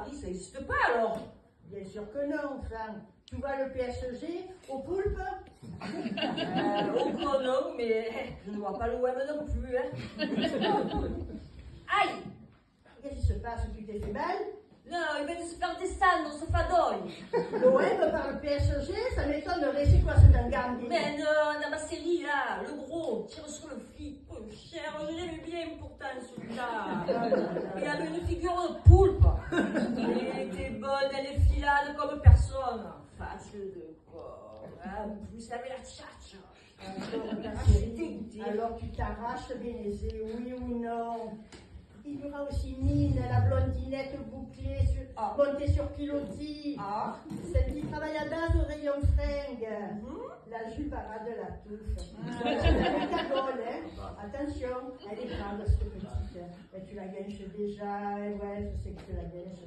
Paris, ça n'existe pas alors? Bien sûr que non, enfin. Tu vois le PSG au Poulpe? Au gros non, mais je ne vois pas l'OM non plus. Aïe! Qu'est-ce qui se passe? Tu t'es fait mal? Non, il vient de se faire descendre, on se fadoille. L'OM par le PSG, ça m'étonnerait. C'est quoi ce Gangambi? Mais non, Namasseli là, le gros, tire sur le flic. Oh, cher, je l'aimais bien pourtant celui-là. Il avait une figure de poulpe. Elle était bonne, elle est filade comme personne. Face de corps. Vous avez la tchatcha. Alors tu t'arraches, Bénézé, oui ou non? Il y aura aussi Nine, la blondinette bouclée, montée sur pilotis. Celle qui travaille à base au rayon fringue. La jupe à ras de la touffe. Elle cagole, hein. Attention, elle est grande cette petite. Et tu la gâches déjà, ouais, je sais que tu la gâches.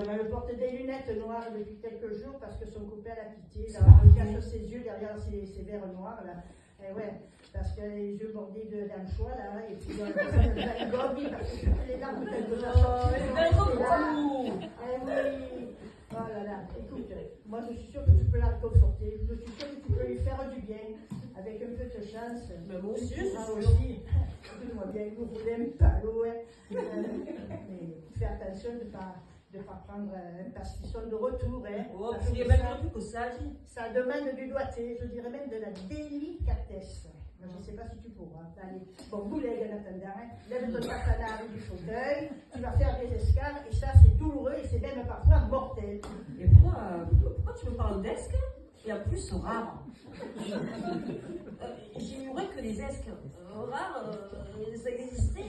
Elle porte des lunettes noires depuis quelques jours parce que son copain l'a quitté. Là, elle cache ses yeux derrière ses verres noirs là. Et ouais, parce qu'elle a les yeux bordés d'anchois là, et puis elle gobe parce que les larmes qu'elle doit sortir. Oui. Oh là là, écoute, moi je suis sûre que tu peux la réconforter, je suis sûre que tu peux lui faire du bien, avec un peu de chance. Mais moi aussi, aussi. Écoute-moi bien, vous roulez un palo, hein. Mais fais attention de ne pas prendre un pastisson de retour. Hein. Oh, puis il n'y a même plus que ça, dit. Ça demande du doigté, je dirais même de la délicatesse. Je ne sais pas si tu pourras. Allez, bon, vous les gars, en attendant, hein. Lève ton tapanard du fauteuil, tu vas faire des escales, et ça c'est douloureux et c'est même parfois mortel. Et pourquoi tu me parles d'esques? Et en plus, rares. J'ignorais que les esques rares, ça existait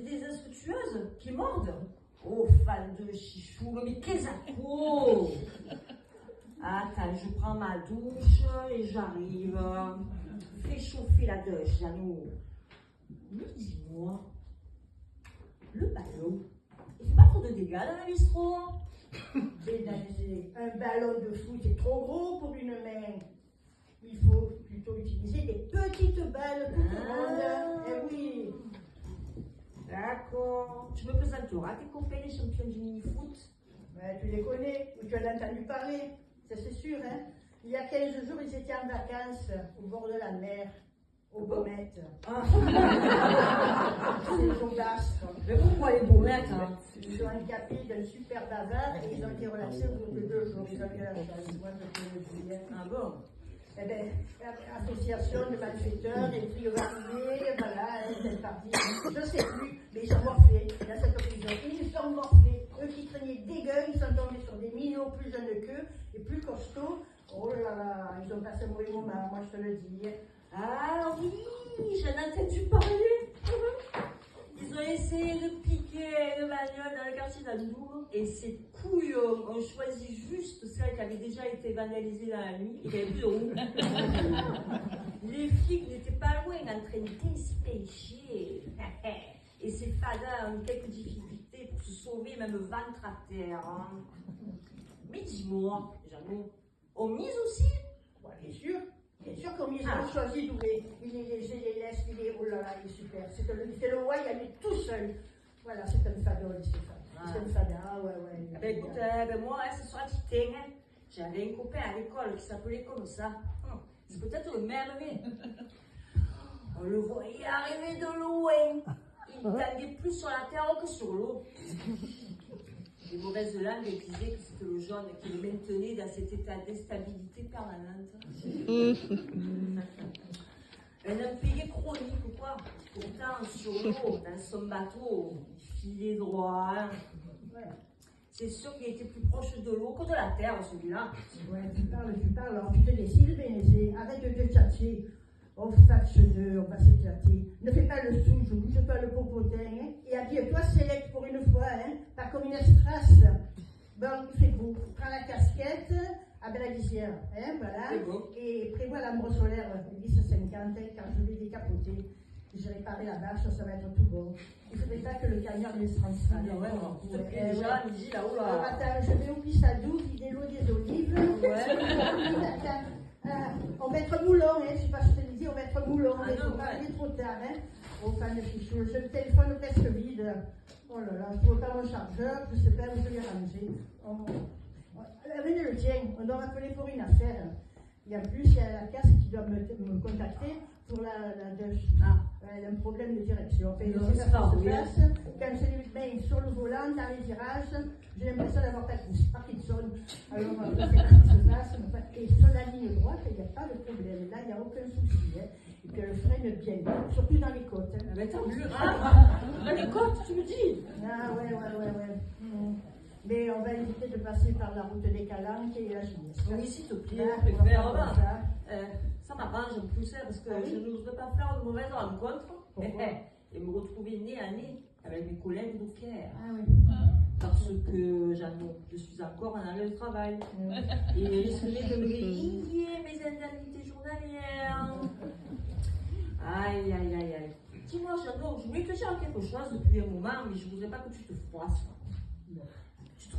des instructueuses qui mordent. Oh, fan de chichou, mais qu'est-ce que attends, je prends ma douche et j'arrive. Fais chauffer la douche, Janou. Mais dis-moi, le ballon, il fait pas trop de dégâts dans la bistrot? Un ballon de foot est trop gros pour une main. Il faut plutôt utiliser des petites balles toutes rondes. Eh oui. D'accord. Tu me présenteras tes copains les champions du mini-foot? Ouais, tu les connais, ou tu en as entendu parler, ça c'est sûr, hein. Il y a 15 jours, ils étaient en vacances au bord de la mer, aux Baumettes. C'est les Jobas. Mais pourquoi les Baumettes, hein? Ils ont handicapé d'un super bavard et ils ont été relâchés au bout de 2 jours. Ils ont eu la chance, moi je peux le dire. Ah bon? Eh bien, association de malfaiteurs, et puis arrivés, voilà, c'est parti. Je ne sais plus, mais ils sont morflés dans cette prison. Ils sont morflés. Eux qui traînaient des gueules, ils sont tombés sur des minots plus jeunes qu'eux et plus costauds. Oh là là, ils ont passé un mauvais moment, moi je te le dis. Ah oui, j'en ai entendu parler. Ils ont essayé de piquer une bagnole dans le quartier d'Andour et ces couillons ont choisi juste celle qui avait déjà été vandalisée dans la nuit et qui avait plus de roue. Les flics n'étaient pas loin en train d'espécher. Et ces fadas ont eu quelques difficultés pour se sauver, même ventre à terre. Hein. Mais dis-moi, Jeannot, on mise aussi? Ouais, bien sûr. Bien sûr qu'on a choisi d'où il est léger, il est leste, il est, oh là là, il est super. Il fait le roi, il est tout seul. Voilà, c'est un fadol, Stéphane. C'est un fada, ouais. Ben écoute, moi, ce soir, j'avais un copain à l'école qui s'appelait comme ça. C'est peut-être le même, mais on le voyait arriver de loin. Il tanguait plus sur la terre que sur l'eau. Les mauvaises langues disaient que c'était le jaune qui le maintenait dans cet état d'instabilité permanente. Un impayé chronique, quoi. Pourtant, sur l'eau, dans son bateau, il filait droit. Hein. Ouais. C'est sûr qu'il était plus proche de l'eau que de la terre, celui-là. Ouais, tu parles, alors tu te décides, Bénézé, arrête de te tchatcher. On faxe deux, on va s'éclater. Ne fais pas le sou, je bouge pas le popotin, hein, et habille-toi select pour une fois, hein, pas comme une strasse. Bon, il fait beau. Prends la casquette à la visière, hein, voilà, et prévois l'ambre solaire 10-50, hein, car je vais décapoter. J'ai réparé la bâche, ça va être tout bon. Il ne faudrait pas que le camion laisse rentrer. Ah, ouais, déjà, midi, là, oh là. Attends, je vais au pissadou, vider l'eau des olives. Ouais. On va être moulon, hein, je sais pas si je te le dis, on va être moulon, mais il faut pas aller trop tard, hein. Oh, fan de fichou, je le téléphone presque vide. Oh là là, je ne trouve pas mon chargeur, je ne sais pas où je l'ai rangé. Venez le tien, on doit rappeler pour une affaire. Et en plus, il y a la casse qui doit me contacter pour la douche. Ah, elle a un problème de direction. Enfin, je sais pas ce qui se passe. Quand j'ai les mains sur le volant, dans les virages, j'ai l'impression d'avoir Parkinson. Alors, je sais pas ce qui se passe. Et sur la ligne droite, il n'y a pas de problème. Là, il n'y a aucun souci. Hein. Et que le freine bien, surtout dans les côtes. Hein. Mais tant mieux. Dans les côtes, tu me dis? Ah, ouais. Mais on va éviter de passer par la route des Calanques et la Ginesse. Oui, s'il te plaît, Là, je on va préfère. faire comme ça. Ça m'arrange en plus, parce que je n'oserais pas faire de mauvaises rencontres et me retrouver nez à nez avec mes collègues de Caire. Ah oui. Parce que je suis encore en arrêt de travail. Et je risquerais de griller mes indemnités journalières. Aïe. Dis-moi, Jeannot, je voulais te dire quelque chose depuis un moment, mais je ne voudrais pas que tu te froisses.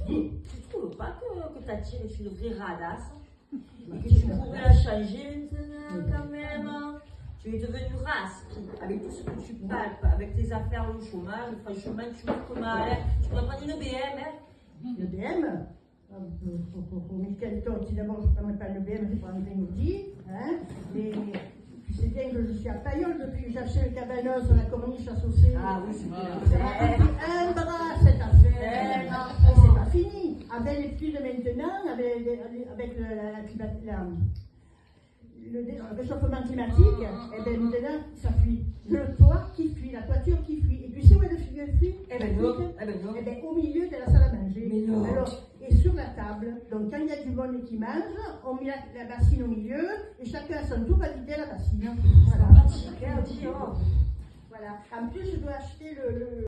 Tu trouves pas que ta tire est une vraie radasse? Et que tu pourrais la changer maintenant quand même? Tu es devenue race, avec tout ce que tu palpes, avec tes affaires au chômage, franchement, tu me mal. Tu pourrais prendre une BM, hein? Une BM pour Michael Todt, d'abord, je ne prendrai pas le BM, je prendrai une Audi. Hein? Mais tu sais bien que je suis à Pagnol depuis que j'ai acheté le cabanon sur la corniche associée. Ah oui, c'est vrai. Un bras, cette affaire. Et c'est pas fini. Avec l'étude maintenant, avec le réchauffement climatique, et bien maintenant, ça fuit. Le toit qui fuit, la toiture qui fuit. Et tu sais où elle fuit? Eh bien, au milieu de la salle à manger. Mais non. Alors, et sur la table. Donc, quand il y a du monde qui mange, on met la bassine au milieu, et chacun à son tour va vider la bassine. Voilà. Voilà. Voilà. En plus, je dois acheter le